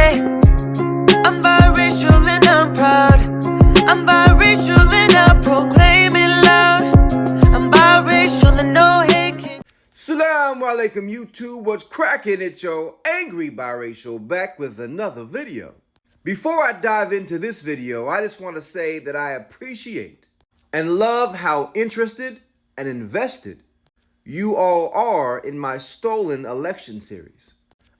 Hey, I'm biracial and I'm proud. I'm biracial and I proclaim it loud. I'm biracial and no hate can. Assalamu alaikum YouTube, what's cracking? It's your angry biracial back with another video. Before I dive into this video, I just want to say that I appreciate and love how interested and invested you all are in my stolen election series.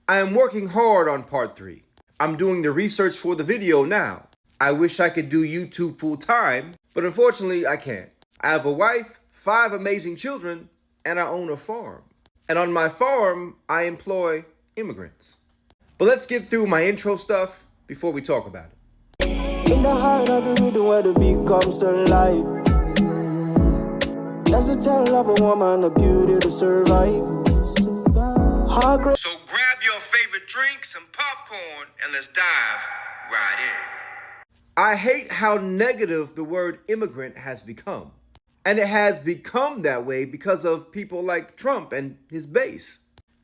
I am working hard on part 3. I'm doing the research for the video now. I wish I could do YouTube full time, but unfortunately I can't. I have a wife, 5 amazing children, and I own a farm. And on my farm, I employ immigrants. But let's get through my intro stuff before we talk about it. In the heart of the rhythm where the beat comes to life. That's the tale of a woman, the beauty to survive. So grab your favorite drink, some popcorn, and let's dive right in. I hate how negative the word immigrant has become. And it has become that way because of people like Trump and his base.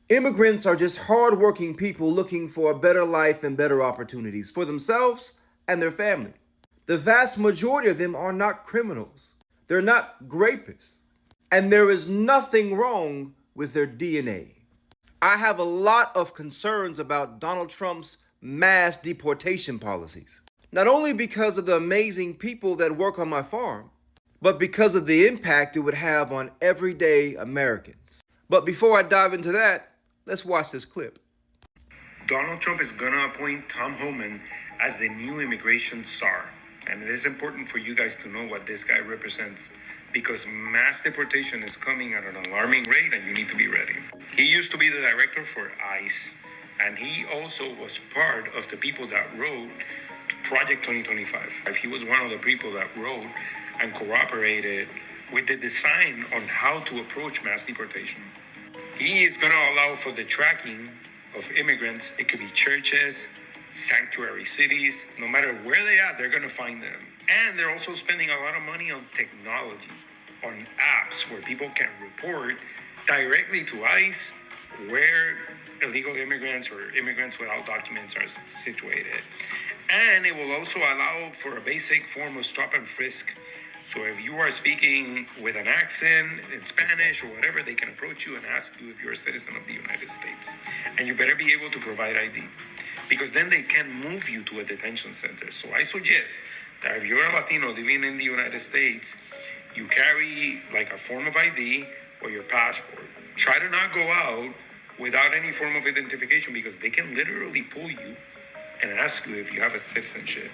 Immigrants are just hardworking people looking for a better life and better opportunities for themselves and their family. The vast majority of them are not criminals. They're not rapists. And there is nothing wrong with their DNA. I have a lot of concerns about Donald Trump's mass deportation policies. Not only because of the amazing people that work on my farm, but because of the impact it would have on everyday Americans. But before I dive into that, let's watch this clip. Donald Trump is going to appoint Tom Homan as the new immigration czar. And it is important for you guys to know what this guy represents, because mass deportation is coming at an alarming rate and you need to be ready. He used to be the director for ICE, and he also was part of the people that wrote Project 2025. He was one of the people that wrote and cooperated with the design on how to approach mass deportation. He is going to allow for the tracking of immigrants. It could be churches, sanctuary cities, no matter where they are, they're going to find them. And they're also spending a lot of money on technology, on apps where people can report directly to ICE where illegal immigrants or immigrants without documents are situated. And it will also allow for a basic form of stop and frisk. So if you are speaking with an accent in Spanish or whatever, they can approach you and ask you if you're a citizen of the United States. And you better be able to provide ID, because then they can move you to a detention center. So I suggest that if you're a Latino living in the United States, you carry like a form of ID or your passport. Try to not go out without any form of identification, because they can literally pull you and ask you if you have a citizenship.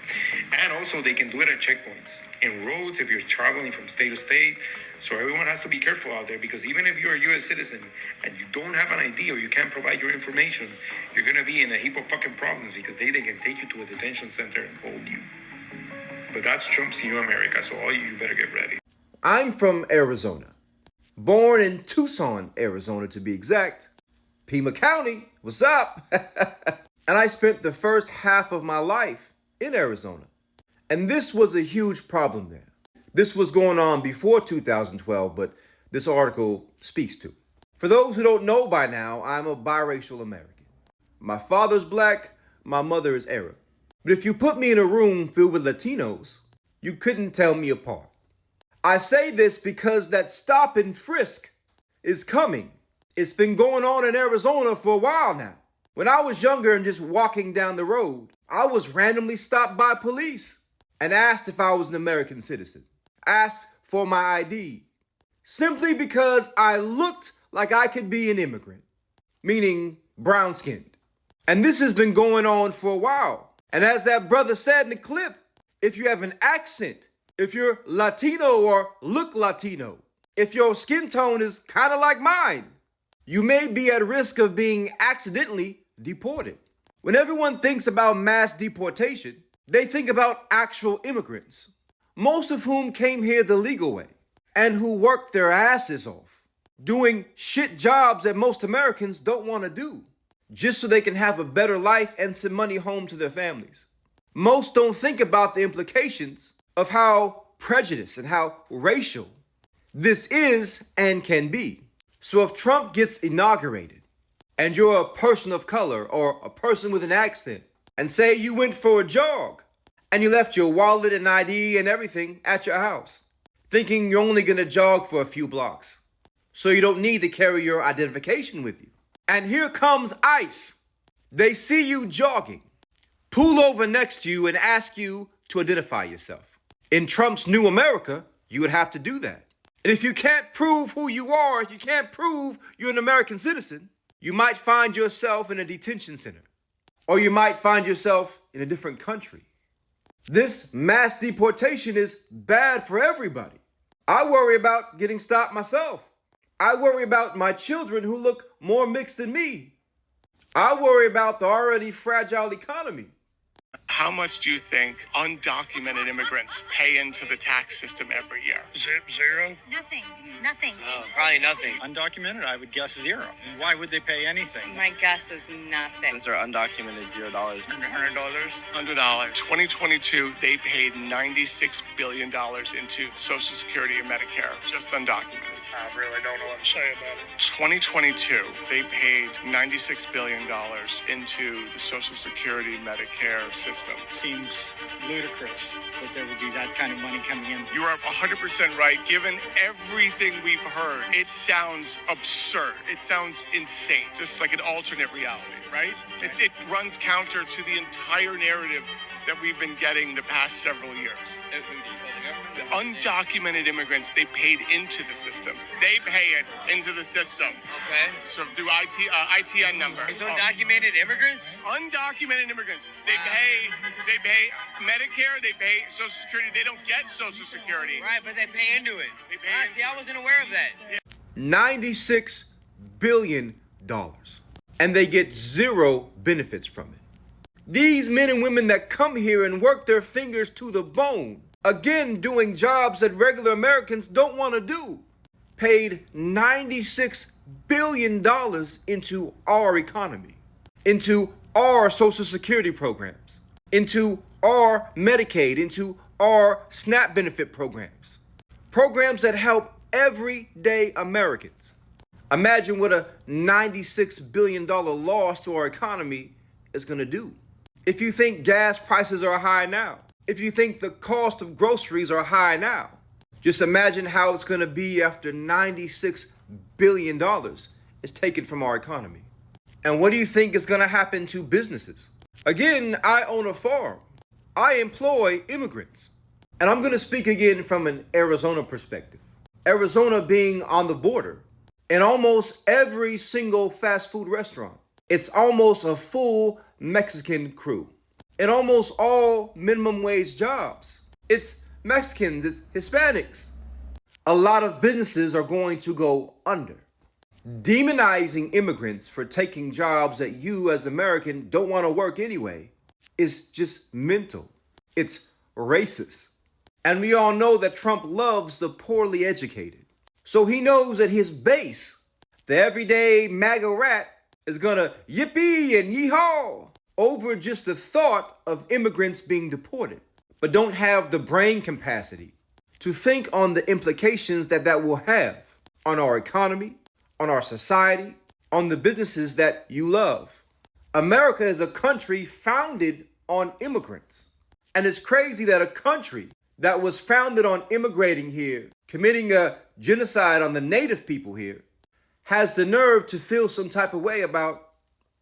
And also they can do it at checkpoints, in roads, if you're traveling from state to state. So everyone has to be careful out there, because even if you're a U.S. citizen and you don't have an ID or you can't provide your information, you're going to be in a heap of fucking problems, because they can take you to a detention center and hold you. But that's Trump's new America, so all you better get ready. I'm from Arizona. Born in Tucson, Arizona to be exact. Pima County, what's up? And I spent the first half of my life in Arizona. And this was a huge problem there. This was going on before 2012, but this article speaks to it. For those who don't know by now, I'm a biracial American. My father's black, my mother is Arab. But if you put me in a room filled with Latinos, you couldn't tell me apart. I say this because that stop and frisk is coming. It's been going on in Arizona for a while now. When I was younger and just walking down the road, I was randomly stopped by police and asked if I was an American citizen. Asked for my ID. Simply because I looked like I could be an immigrant, meaning brown-skinned. And this has been going on for a while. And as that brother said in the clip, if you have an accent, if you're Latino or look Latino, if your skin tone is kind of like mine, you may be at risk of being accidentally deported. When everyone thinks about mass deportation, they think about actual immigrants, most of whom came here the legal way and who worked their asses off, doing shit jobs that most Americans don't want to do, just so they can have a better life and send money home to their families. Most don't think about the implications of how prejudiced and how racial this is and can be. So if Trump gets inaugurated and you're a person of color or a person with an accent, And say you went for a jog and you left your wallet and ID and everything at your house, thinking you're only going to jog for a few blocks, so you don't need to carry your identification with you. And here comes ICE. They see you jogging, pull over next to you and ask you to identify yourself. In Trump's new America, you would have to do that. And if you can't prove who you are, if you can't prove you're an American citizen, you might find yourself in a detention center, or you might find yourself in a different country. This mass deportation is bad for everybody. I worry about getting stopped myself. I worry about my children who look more mixed than me. I worry about the already fragile economy. How much do you think undocumented immigrants pay into the tax system every year? Zero? Nothing. Oh, probably nothing. Undocumented, I would guess zero. Why would they pay anything? My guess is nothing. Since they're undocumented, $0. $100? $100. 2022, they paid $96 billion into Social Security and Medicare, just undocumented. I really don't know what to say about it. 2022, they paid $96 billion into the Social Security Medicare system. It seems ludicrous that there would be that kind of money coming in. You are 100% right. Given everything we've heard, it sounds absurd. It sounds insane, just like an alternate reality, right? It runs counter to the entire narrative that we've been getting the past several years. The undocumented immigrants, they paid into the system. They pay it into the system. Okay. So through ITN number. These undocumented immigrants? Undocumented immigrants. They pay Medicare, they pay Social Security. They don't get Social Security. Right, but they pay into it. They pay into See, I wasn't aware of that. $96 billion. And they get zero benefits from it. These men and women that come here and work their fingers to the bone, again doing jobs that regular Americans don't want to do, paid $96 billion into our economy, into our Social Security programs, into our Medicaid, into our SNAP benefit programs, programs that help everyday Americans. Imagine what a $96 billion loss to our economy is going to do. If you think gas prices are high now, if you think the cost of groceries are high now, just imagine how it's going to be after $96 billion is taken from our economy. And what do you think is going to happen to businesses? Again, I own a farm. I employ immigrants. And I'm going to speak again from an Arizona perspective. Arizona being on the border, in almost every single fast food restaurant, it's almost a full Mexican crew. In almost all minimum wage jobs, it's Mexicans, it's Hispanics. A lot of businesses are going to go under. Demonizing immigrants for taking jobs that you as American don't want to work anyway is just mental. It's racist. And we all know that Trump loves the poorly educated. So he knows that his base, the everyday MAGA rat, is gonna yippee and yeehaw over just the thought of immigrants being deported, but don't have the brain capacity to think on the implications that that will have on our economy, on our society, on the businesses that you love. America is a country founded on immigrants. And it's crazy that a country that was founded on immigrating here, committing a genocide on the native people here, has the nerve to feel some type of way about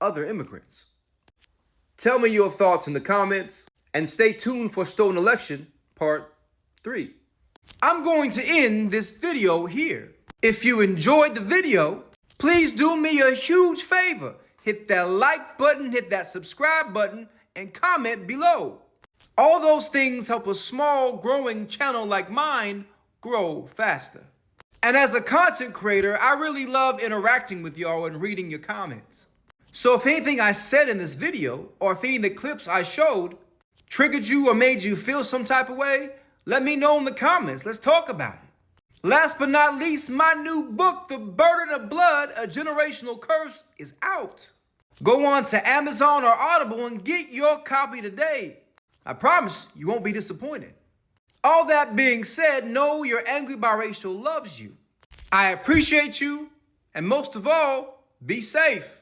other immigrants. Tell me your thoughts in the comments and stay tuned for Stolen Election Part 3. I'm going to end this video here. If you enjoyed the video, please do me a huge favor. Hit that like button, hit that subscribe button, and comment below. All those things help a small growing channel like mine grow faster. And as a content creator, I really love interacting with y'all and reading your comments. So if anything I said in this video, or if any of the clips I showed triggered you or made you feel some type of way, let me know in the comments. Let's talk about it. Last but not least, my new book, The Burden of Blood, A Generational Curse, is out. Go on to Amazon or Audible and get your copy today. I promise you won't be disappointed. All that being said, know your angry biracial loves you. I appreciate you, and most of all, be safe.